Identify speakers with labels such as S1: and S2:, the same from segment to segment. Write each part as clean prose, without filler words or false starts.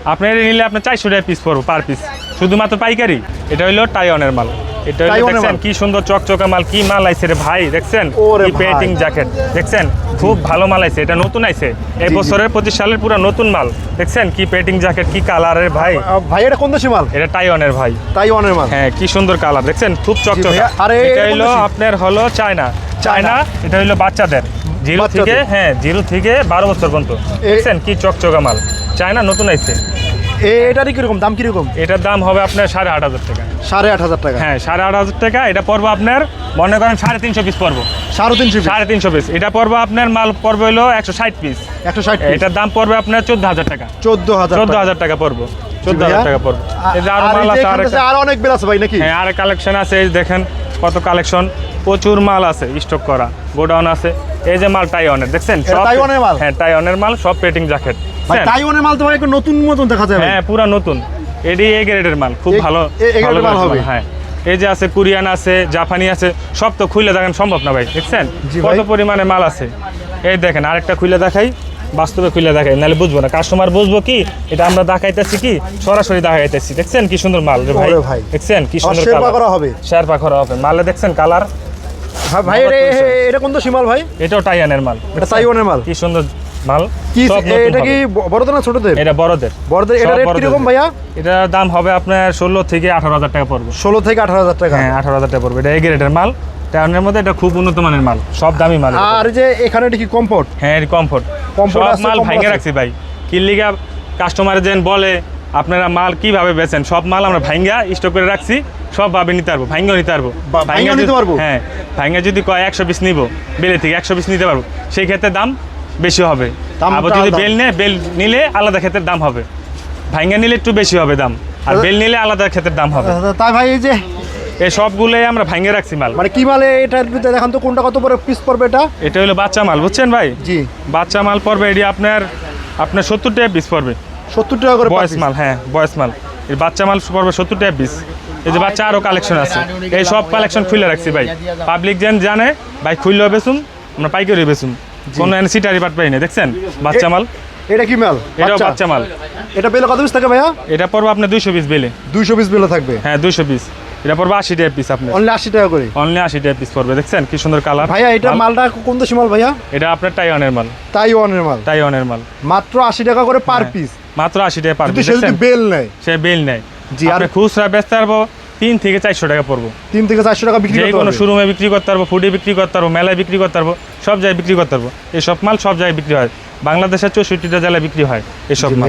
S1: আপনার নিলে আপনার 400 টাকা পিস পড়বো পার পিস, শুধুমাত্র পাইকারি। এটা হলো টাইওয়ানের মাল। এটা দেখছেন কি সুন্দর চকচকা মাল, কি মাল আইছে রে ভাই, দেখছেন কি পেটিং জ্যাকেট, দেখছেন খুব ভালো মাল আইছে। এটা নতুন আইছে এই বছরের 25 সালের পুরো নতুন মাল। দেখছেন কি পেটিং জ্যাকেট, কি কালারের ভাই।
S2: ভাই এটা কোন দেশি মাল?
S1: এটা টাইওয়ানের ভাই,
S2: টাইওয়ানের মাল।
S1: হ্যাঁ কি সুন্দর কালার, দেখছেন খুব চকচকা। এটা হলো আপনার হলো চায়না। এটা হলো বাচ্চাদের 0 থেকে 12 বছর পর্যন্ত। দেখছেন কি চকচকা মাল, চায়না নতুন আইছে।
S2: এটারই কিরকম দাম? কিরকম?
S1: এটার দাম হবে আপনার 8,500 টাকা।
S2: 8,500 টাকা?
S1: হ্যাঁ 8,500 টাকা। এটা পড়বো আপনার মনে করেন 350 পিস পড়বো। 350 পিস। এটা পড়বো আপনার মাল পড়বে হলো 160 পিস।
S2: 160 পিস।
S1: এটার দাম পড়বে আপনার 14,000 টাকা।
S2: 14,000
S1: টাকা পড়বো। 14,000 টাকা পড়বো। এই যে আরো মাল আছে,
S2: আর অনেক বেল আছে ভাই নাকি?
S1: হ্যাঁ আর কালেকশন আছে, এই দেখেন কত কালেকশন, প্রচুর মাল আছে স্টক করা, গোডাউন আছে। এই যে মাল টাইওয়ানের, দেখছেন সব
S2: টাইওয়ানের মাল।
S1: হ্যাঁ টাইওয়ানের মাল, সব পেটিং জ্যাকেট।
S2: টাইওয়ানের মাল তো ভাই নতুন মতন দেখা যায়।
S1: হ্যাঁ পুরো নতুন, এডি এ গ্রেডের মাল, খুব ভালো
S2: মাল হবে।
S1: হ্যাঁ এই যে আছে কোরিয়ান আছে, জাপানি আছে, সব তো খুলে দেখেন সম্ভব না ভাই। দেখছেন কত পরিমাণে মাল আছে। এই দেখেন আরেকটা খুলে দেখাই, বাস্তবে খুলে দেখাই, নাহলে বুঝবো না, কাস্টমার বুঝবো কি এটা আমরা দেখাইতেছি কি সরাসরি দেখাইতেছি। দেখছেন কি সুন্দর মাল রে ভাই, দেখছেন কি সুন্দর
S2: শেরপা করা হবে।
S1: শেরপা করা হবে মালে, দেখছেন কালার।
S2: হ্যাঁ ভাই এটা কোন দেশি মাল ভাই?
S1: এটাও টাইওয়ানের মাল।
S2: এটা টাইওয়ানের মাল,
S1: কি সুন্দর মাল।
S2: এটা কি বড়দের না ছোটদের?
S1: এটা বড়দের।
S2: এটা রেট কিরকম ভাইয়া?
S1: এটার দাম হবে আপনার 16 থেকে 18,000 টাকা পড়বে।
S2: 16 থেকে 18,000 টাকা?
S1: হ্যাঁ 18,000 টাকা পড়বে। এটা এ গ্রেডের মাল, টাউনের মধ্যে এটা খুব উন্নত মানের মাল, সব দামি মাল।
S2: আর যে এখানে এটা কি কমফোর্ট?
S1: হ্যাঁ এটা কমফোর্ট সব মাল ভাঙে রাখছি ভাই। কি লিগা কাস্টমার যেন বলে আপনারা মাল কিভাবে বেচেন, সব মাল আমরা ভাঙ্গা স্টক করে রাখছি, সব ভাবে নিতে পারবো, ভাঙ্গা নিতে পারবো। হ্যাঁ ভাঙ্গা যদি কয় 100 পিস নিবো, বেলে থেকে 100 পিস নিতে পারবো, সেই ক্ষেত্রে দাম বেশি হবে। আবার যদি বেল নিলে আলাদা ক্ষেত্রে দাম হবে, ভাঙ্গা নিলে একটু বেশি হবে দাম, আর বেল নিলে আলাদা ক্ষেত্রে দাম হবে।
S2: তাই ভাই এই যে
S1: এই সবগুলোই আমরা ভাঙ্গে রাখছি মাল।
S2: মানে কি মালে এটার ভিতরে দেখান তো কোনটা কত বড় পিস পড়বে? এটা
S1: হলো বাচ্চা মাল, বুঝছেন ভাই?
S2: জি
S1: বাচ্চা মাল পড়বে এটি আপনার 70 টাকা পিস পড়বে।
S2: 70 টাকা করে
S1: বয়স মাল? হ্যাঁ বয়স মাল। এই বাচ্চা মাল পড়বে 70 টাকা পিস। এই যে বাচ্চা আরও কালেকশন আছে, এই সব কালেকশন খুলে রাখছি ভাই। পাবলিক যেন জানে ভাই খুললেও বেচুম, আমরা পাইকারি বেচুম, কোনো সিটারি পাট পাই না। দেখছেন বাচ্চা মাল।
S2: এটা কি মাল?
S1: এটাও বাচ্চা মাল।
S2: এটা বেলে কত পিস থাকে ভাইয়া?
S1: এটা পড়বে আপনার 200 পিস বেলে।
S2: 200 পিস বেলে থাকবে?
S1: হ্যাঁ 200 পিস। এটা পড়বে 80 টাকা পিস। আপনার
S2: অনলি 80 টাকা করে?
S1: অনলি 80 টাকা পিস পড়বে। দেখছেন কি সুন্দর কালার।
S2: ভাইয়া এটা মালটা কোন দেশি মাল ভাইয়া?
S1: এটা আপনার টাইওয়ানের মাল।
S2: টাইওয়ানের মাল?
S1: টাইওয়ানের মাল।
S2: মাত্র 80 টাকা করে পার পিস?
S1: মাত্র 80 টাকা পার পিস।
S2: যদি বেল নেয়?
S1: সে বেল নেয়। জি আর খুচরা বেচতে পারবো 3 থেকে 400 টাকা পড়বো।
S2: 3 থেকে 400 টাকা বিক্রি করতে পারবো।
S1: যে কোনো শোরুমে বিক্রি করতে পারবো, ফুডে বিক্রি করতে পারবো, মেলায় বিক্রি করতে পারবো, সব জায়গায় বিক্রি করতে পারবো। এই সব মাল সব জায়গায় বিক্রি হয়, বাংলাদেশের 64টা জেলায় বিক্রি হয় এসব মাল।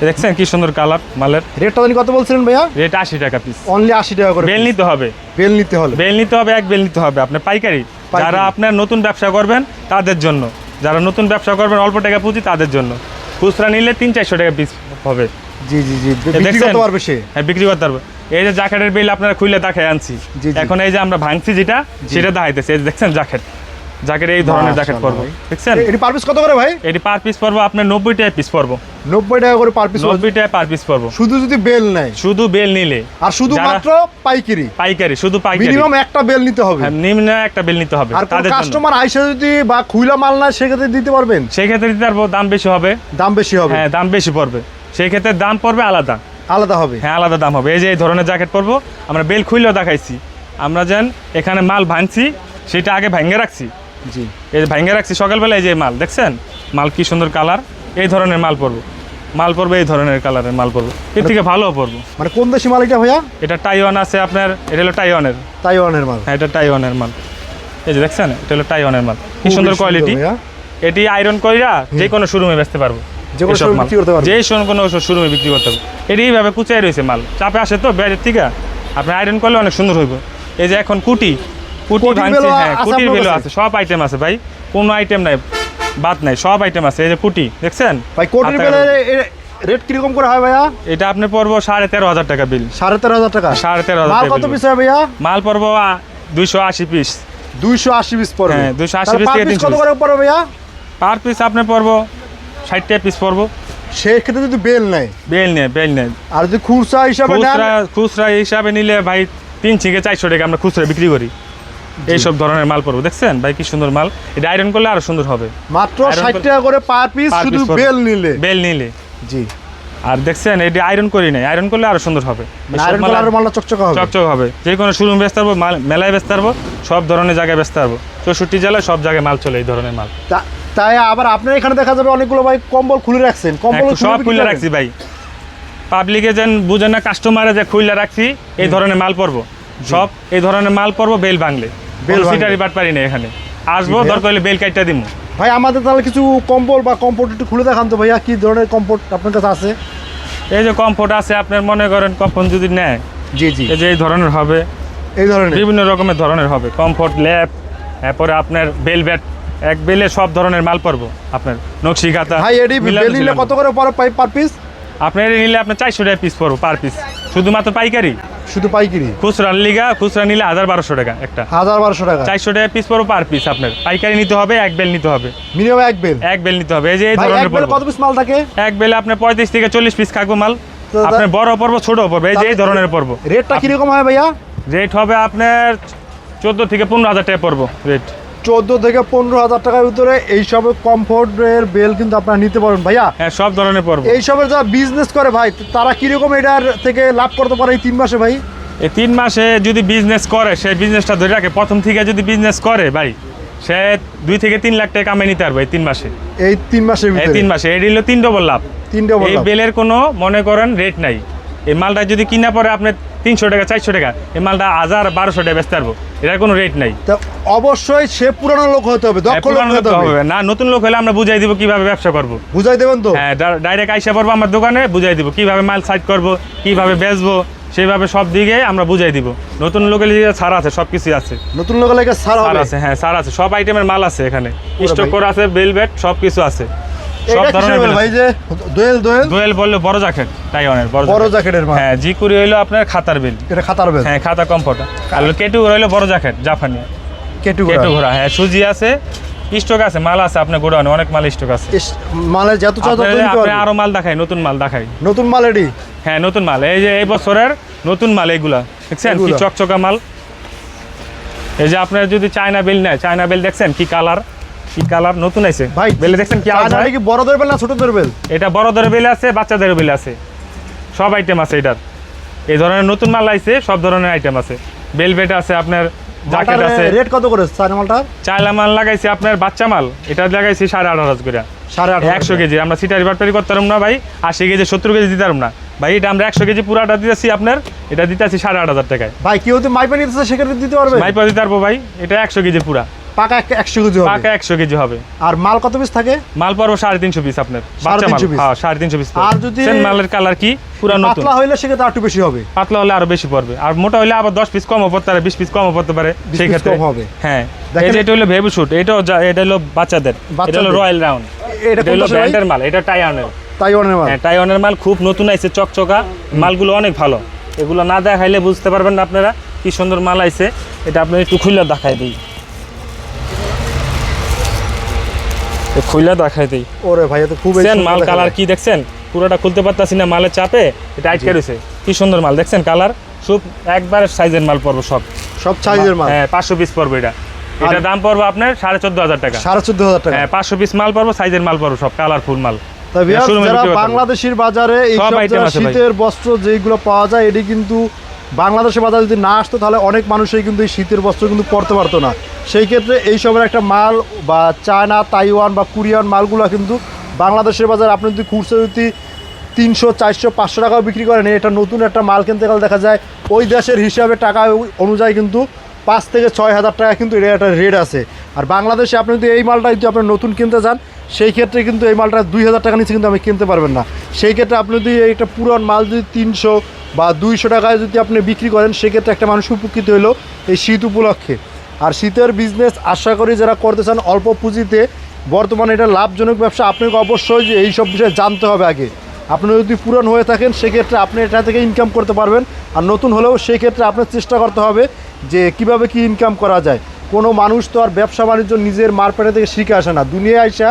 S1: দেখছেন কি সুন্দর কালার মালের।
S2: রেটটা জানি কত বলছিলেন ভাইয়া?
S1: রেট 80 টাকা পিস।
S2: অনলি 80 টাকা করে?
S1: বেল নিতে হবে।
S2: বেল নিতে হলে?
S1: বেল নিতে হবে, এক বেল নিতে হবে আপনার পাইকারি। যারা আপনার নতুন ব্যবসা করবেন তাদের জন্য, যারা নতুন ব্যবসা করবেন অল্প টাকা পুঁজি তাদের জন্য। খুচরা নিলে 300-400 টাকা পিস হবে।
S2: জি জি জি বিক্রি করতে পারবে সে?
S1: হ্যাঁ বিক্রি করতে পারবে। এই যে জ্যাকেটের বেল আপনারা খুলে দেখায় আনছি, এখন এই যে আমরা ভাঙছি যেটা সেটা দেখাইতেছি। এই দেখছেন জ্যাকেট এই ধরনের জ্যাকেট পরবো। দেখছেন
S2: এটি পার পিস কত করে ভাই?
S1: এটি পার পিস পড়বো আপনার 90 টাকা পিস পড়বো।
S2: 90 টাকা করে পার পিস?
S1: 90 টাকা পার পিস পড়বো
S2: শুধু যদি বেল নেয়? শুধু
S1: বেল নিলে।
S2: আর শুধু মাত্র পাইকারি?
S1: পাইকারি, শুধু পাইকারি।
S2: মিনিমাম একটা বেল নিতে হবে?
S1: হ্যাঁ নিম্ন একটা বেল নিতে হবে।
S2: আর কাস্টমার আইসা যদি বা খুইলা মাল না সেক্ষেত্রে দিতে পারবেন?
S1: সেই ক্ষেত্রে দিতে পারবো, দাম বেশি হবে।
S2: দাম বেশি হবে?
S1: হ্যাঁ দাম বেশি পড়বে, সেই ক্ষেত্রে দাম পড়বে আলাদা।
S2: আলাদা হবে?
S1: হ্যাঁ আলাদা দাম হবে। এই যে এই ধরনের জ্যাকেট পরবো আমরা, বেল খুইলেও দেখাইছি আমরা, যেন এখানে মাল ভাঙছি সেটা আগে ভাঙে রাখছি।
S2: জি
S1: এই যে ভাঙে রাখছি সকালবেলা। এই যে মাল দেখছেন, মাল কি সুন্দর কালার। এই ধরনের মাল পরবো, এই ধরনের কালারের মাল পরবো, এর থেকে ভালো পরবো।
S2: মানে কোন দেশি মাল এটা ভাইয়া? এটা
S1: টাইওয়ান আছে আপনার। এটা হলো টাইওয়ানের
S2: মাল?
S1: হ্যাঁ এটা টাইওয়ানের মাল। এই যে দেখছেন এটা হলো টাইওয়ানের মাল, কি সুন্দর কোয়ালিটি। এটি আয়রন কইরা যে কোনো শোরুমে বেচতে পারবো, যে কোনো শোরুমে বিক্রি করতে পারবো। এটি এইভাবে কুচাই রয়েছে মাল, চাপে আসে তো বাইরের থেকে, আপনি আয়রন করলে অনেক সুন্দর হইব। এই যে এখন কুটি ভাঙছি, হ্যাঁ কুটির বেলও আছে, সব আইটেম আছে ভাই, কোনো আইটেম নাই বাদ নাই, সব আইটেম আছে। এই যে কুটি দেখছেন
S2: ভাই, কুটির বেলের রেট কিরকম করে হয় ভাইয়া?
S1: এটা আপনি পড়বো 13,500 টাকা বিল।
S2: 13,500 টাকা?
S1: 13,500
S2: মাল কত পিস হয় ভাইয়া?
S1: মাল পড়বো 280 পিস।
S2: 280 পিস পড়বে?
S1: হ্যাঁ 280 পিস থেকে 300
S2: কত করে পড়বে ভাইয়া?
S1: পার পিস আপনি পড়বো 60 টাকা পিস পড়বো।
S2: সেই ক্ষেত্রে যদি বেল নেয়? বেল নেয়। আর যদি খুচরা
S1: হিসাবে নিলে ভাই 3 থেকে 400 টাকা আমরা খুচরা বিক্রি করি। এইসব ধরনের মাল পড়বো। দেখছেন ভাই কি সুন্দর মাল, এটা আয়রন করলে আরো সুন্দর হবে।
S2: মাত্র 60 টাকা করে পার পিস শুধু বেল নিলে?
S1: বেল নিলে
S2: জি।
S1: আর দেখছেন এটি আয়রন করি নাই, আয়রন করলে আরো সুন্দর হবে,
S2: আয়রন করলে আরো মালটা চকচকে হবে,
S1: চকচক হবে। যে কোনো শোরুম বেচতে পারবো, মেলায় বেচতে পারবো, সব ধরনের জায়গায় বেচতে পারবো। 64 জেলায় সব জায়গায় মাল চলে এই ধরনের মাল।
S2: তাই আবার আপনার এখানে দেখা যাবে অনেকগুলো ভাই কম্বল খুলে রাখছেন, কম্বল
S1: সব খুলে রাখছি ভাই, পাবলিকে যেন বুঝে না, কাস্টমারে যে খুলে রাখছি এই ধরনের মাল পরবো, সব এই ধরনের মাল পরবো। বেল বাংলে, বেল সিটারি বাট পারি না, এখানে আসবো দরকার হলে বেল কাইটটা দিমু।
S2: ভাই আমাদের তাহলে কিছু কম্বল বা কমফোর্ট একটু খুলে দেখান তো ভাইয়া, কি ধরনের কমফোর্ট আপনার কাছে আছে?
S1: এই যে কমফোর্ট আছে, আপনার মনে করেন কমফোর্ট যদি নেয়,
S2: জি জি,
S1: এই যে এই ধরনের হবে,
S2: এই ধরনের
S1: বিভিন্ন রকমের ধরনের হবে কমফোর্ট, ল্যাপ, তারপরে আপনার বেল ব্যাট, এক বেলে সব ধরনের মাল পরবো আপনার নকশি কাতা।
S2: ভাই এডি বেল নিলে কত করে পার পিস?
S1: আপনার এডি নিলে আপনার 400 টাকা পিস পড়বো পার পিস, শুধুমাত্র পাইকারি,
S2: শুধু পাইকারি।
S1: খুচরা নিলে 1200 টাকা একটা,
S2: 1200 টাকা,
S1: 400 টাকা পিস পড়বো পার পিস। আপনার পাইকারি নিতে হবে, এক বেল নিতে হবে,
S2: মিনিমাম এক বেল
S1: নিতে হবে। এই যে এই ধরনের
S2: পড়বে, কত পিস মাল থাকে?
S1: এক বেলে আপনার 35 থেকে 40 পিস থাকবো মাল। আপনার বড় পড়বো, ছোট পড়বো, এই যে এই ধরনের পড়বো।
S2: রেটটা কিরকম হয় ভাইয়া?
S1: রেট হবে আপনার 14 থেকে 15 হাজার টাকা পড়বো রেট।
S2: 14 থেকে 15,000 টাকার ভিতরে এইসব কমফোর্টের বেল কিন্তু আপনারা নিতে পারেন ভাইয়া।
S1: হ্যাঁ, সব ধরনের পড়বো।
S2: এইসবের যারা বিজনেস করে ভাই, তারা কিরকম এটার থেকে লাভ করতে পারে এই 3 মাসে ভাই?
S1: এই 3 মাসে যদি বিজনেস করে, সেই বিজনেসটা ধরে রাখে, প্রথম থেকে যদি বিজনেস করে ভাই, সে 2 থেকে 3 লাখ টাকা কামাই নিতে পারবে এই 3 মাসে।
S2: এই 3 মাসের ভিতরে?
S1: এই 3 মাসে এর হলো 3 ডবল লাভ।
S2: 3 ডবল।
S1: এই বেলের কোনো মনে করেন রেট নাই। এই মালটা যদি কিনা পরে আপনি 300 টাকা 400 টাকা, এই মালটা 1000-1200 টাকা বেচতে পারবো, এটার কোনো রেট নাই।
S2: তো অবশ্যই সে পুরানো লোক হতে হবে, দক্ষ লোক হতে হবে
S1: না, নতুন লোক হলে আমরা বুঝাই দিব কিভাবে ব্যবসা করব।
S2: বুঝাই দেবেন তো?
S1: হ্যাঁ, ডাইরেক্ট আইসা পড়বো আমার দোকানে, বুঝাই দিব কিভাবে মাল সাইড করব, কিভাবে বেচবো, সেইভাবে সব দিকে আমরা বুঝাই দিব। নতুন লোকের যে ছাড় আছে, সব কিছু আছে।
S2: নতুন লোকের লাগে ছাড় আছে?
S1: হ্যাঁ, ছাড় আছে, সব আইটেমের মাল আছে এখানে, স্টক করা আছে, বেলভেট সব কিছু আছে, সব ধরনের বেল।
S2: ভাই যে দোয়েল
S1: বললে বড় জ্যাকেট, টাইওয়ানের
S2: বড় জ্যাকেটের মাল।
S1: হ্যাঁ, জিকুরি হইলো আপনার খাতার বেল,
S2: এটা খাতার বেল।
S1: হ্যাঁ, খাতা কমফোর্ট। আর কেটু হইলো বড় জ্যাকেট, জাপানি কেটু ঘোড়া। হ্যাঁ, সুজি আছে, স্টক আছে, মাল আছে আপনার গোডাউনে, অনেক মাল স্টক আছে।
S2: মালের যত চাও তত নিতে পারবেন।
S1: আরো মাল দেখাই, নতুন মাল দেখাই।
S2: নতুন মাল এডি?
S1: হ্যাঁ, নতুন মাল, এই যে এই বছরের নতুন মাল এগুলা, দেখছেন কি চকচকা মাল। এই যে আপনার যদি চায়না বেল নেয়, চায়না বেল দেখছেন কি কালার, নতুন আছে
S2: ভাই।
S1: বেলে দেখছেন কি আওয়াজ হয়?
S2: কি বড়দের বেল না ছোটদের বেল?
S1: এটা বড়দের বেল আছে, বাচ্চাদের বেল আছে, সব আইটেম আছে এটার। এই ধরনের নতুন মাল আইছে, সব ধরনের আইটেম আছে, বেলভেট আছে, আপনার জ্যাকেট আছে।
S2: রেট কত করে চায়না মালটা?
S1: চায়না মাল লাগাইছি আপনার বাচ্চা মাল, এটা লাগাইছি 8.5 করে, 150 কেজি। আমরা সিটারি বাটপারি করতে পারব না ভাই, 80 কেজি 70 কেজি দিতে পারব না ভাই। এটা আমরা 100 কেজি পুরাটা দিতেছি আপনার, এটা দিতেছি 8.5 টাকায়
S2: ভাই। কেউ যদি মাইপা নিতেছে সেক্ষেত্রে দিতে পারবে?
S1: মাইপা দিতে পারবো ভাই, এটা 100 কেজি পুরা
S2: পাকা 100 কেজি হবে?
S1: পাকা 100 কেজি হবে।
S2: আর মাল কত পিস থাকে?
S1: মাল পারবো 350 পিস আপনার, বাচ্চা মাল। হ্যাঁ, 350 পিস।
S2: আর যদি
S1: মালের কালার কি পুরা নতুন,
S2: পাতলা হইলে সেক্ষেত্রে একটু বেশি হবে?
S1: পাতলা হলে আরো বেশি পড়বে, আর মোটা হলে আবার 10 পিস কমও পড়তে পারে, 20 পিস কমও পড়তে পারে, সেই ক্ষেত্রে
S2: হবে।
S1: হ্যাঁ, এই যে এটা হলো বেবি শুট, এটা হলো বাচ্চাদের, এটা হলো রয়্যাল রাউন্ড, এটা হলো ব্র্যান্ডের মাল, এটা টাইওয়ানের মাল। হ্যাঁ, টাইওয়ানের মাল খুব নতুন আইছে, চকচকা মালগুলো অনেক ভালো। এগুলো না দেখাইলে বুঝতে পারবেন না আপনারা কি সুন্দর মাল আইছে। এটা আপনি একটু খুলে দেখাই দিই,
S2: ওরে ভাই, এটা খুব
S1: মাল কালার কি দেখছেন, পুরোটা খুলতে পারতাছি না মালের চাপে, এটা আটকে রয়েছে। কি সুন্দর মাল দেখছেন, কালার সব একবার সাইজের মাল পড়বো, সব
S2: সাইজের মাল।
S1: হ্যাঁ, 500 পিস পড়বে এটা। এটা দাম পড়বে আপনার 14,500 টাকা।
S2: 14,500 টাকা?
S1: হ্যাঁ, 500 পিস মাল পড়বো, সাইজের মাল পড়বো, সব কালারফুল মাল।
S2: যারা বাংলাদেশের বাজারে এই শীতের বস্ত্র যেগুলো পাওয়া যায়, এটি কিন্তু বাংলাদেশের বাজারে যদি না আসতো তাহলে অনেক মানুষই কিন্তু এই শীতের বস্ত্র কিন্তু পরতে পারতো না। সেই ক্ষেত্রে এই সবের একটা মাল বা চায়না, তাইওয়ান বা কোরিয়ান মালগুলো কিন্তু বাংলাদেশের বাজারে আপনি যদি খুচরা যদি 300, 400, 500 টাকাও বিক্রি করেন, এটা নতুন একটা মাল কিনতে গেলে দেখা যায় ওই দেশের হিসাবে টাকা অনুযায়ী কিন্তু 5 থেকে 6,000 টাকা কিন্তু এটা একটা রেট আছে। আর বাংলাদেশে আপনি যদি এই মালটা যদি আপনি নতুন কিনতে যান, সেই ক্ষেত্রে কিন্তু এই মালটা 2,000 টাকা নিচে কিন্তু আপনি কিনতে পারবেন না। সেই ক্ষেত্রে আপনি যদি একটা পুরান মাল যদি 300 বা 200 টাকায় যদি আপনি বিক্রি করেন, সেক্ষেত্রে একটা মানুষ উপকৃত হলো এই শীত উপলক্ষে। আর শীতের বিজনেস আশা করি যারা করতে চান অল্প পুঁজিতে, বর্তমানে এটা লাভজনক ব্যবসা। আপনাকে অবশ্যই যে এই সব বিষয়ে জানতে হবে আগে। আপনি যদি পুরান হয়ে থাকেন সেক্ষেত্রে আপনি এটা থেকে ইনকাম করতে পারবেন, আর নতুন হলেও সেই ক্ষেত্রে আপনার চেষ্টা করতে হবে যে কিভাবে কি ইনকাম করা যায়। কোনো মানুষ তো আর ব্যবসা বাণিজ্য নিজের মারপেটে থেকে শিখে আসে না, দুনিয়ায় আইসা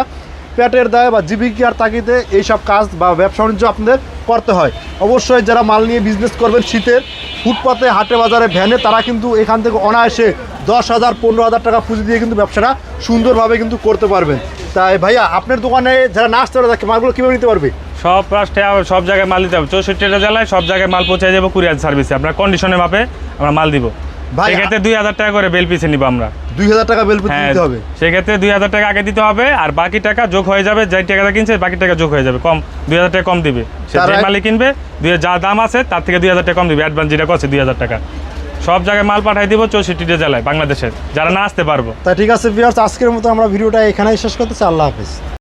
S2: পেটের দায় বা জীবিকার তাগিদে এইসব কাজ বা ব্যবসা বাণিজ্য আপনাদের করতে হয়। অবশ্যই যারা মাল নিয়ে বিজনেস করবেন শীতের ফুটপাতে, হাটে, বাজারে, ভ্যানে, তারা কিন্তু এখান থেকে অনায়াসে 10,000, 15,000 টাকা পুঁজি দিয়ে কিন্তু ব্যবসাটা সুন্দরভাবে কিন্তু করতে পারবেন। তাই ভাইয়া, আপনার দোকানে যারা না আসতে পারে তাকে মালগুলো কীভাবে নিতে পারবে?
S1: সব ফার্স্টে সব জায়গায় মাল দিতে হবে, 64টা জেলায় সব জায়গায় মাল পৌঁছে যাবো কুরিয়ার সার্ভিসে। আপনার কন্ডিশনের মাপে আমরা মাল দিব।
S2: ভাই
S1: সেক্ষেত্রে 2000 টাকা করে বেল পিছে নিব আমরা।
S2: 2000 টাকা বেল পিছে দিতে হবে।
S1: সেক্ষেত্রে 2000 টাকা আগে দিতে হবে, আর বাকি টাকা যোগ হয়ে যাবে। যে টাকাটা কিনছে বাকি টাকা যোগ হয়ে যাবে, কম 2000 টাকা কম দিবে। সে যে মালিক কিনবে যা দাম আছে তার থেকে 2000 টাকা কম দিবে, অ্যাডভান্স যেটা করছে 2000 টাকা। সব জায়গায় মাল পাঠাই দিব 64টা জেলায় বাংলাদেশের, যারা না আসতে পারবো।
S2: তা ঠিক আছে ভিউয়ার্স, আজকের মতো আমরা ভিডিওটা এখানেই শেষ করতেছি। আল্লাহ হাফেজ।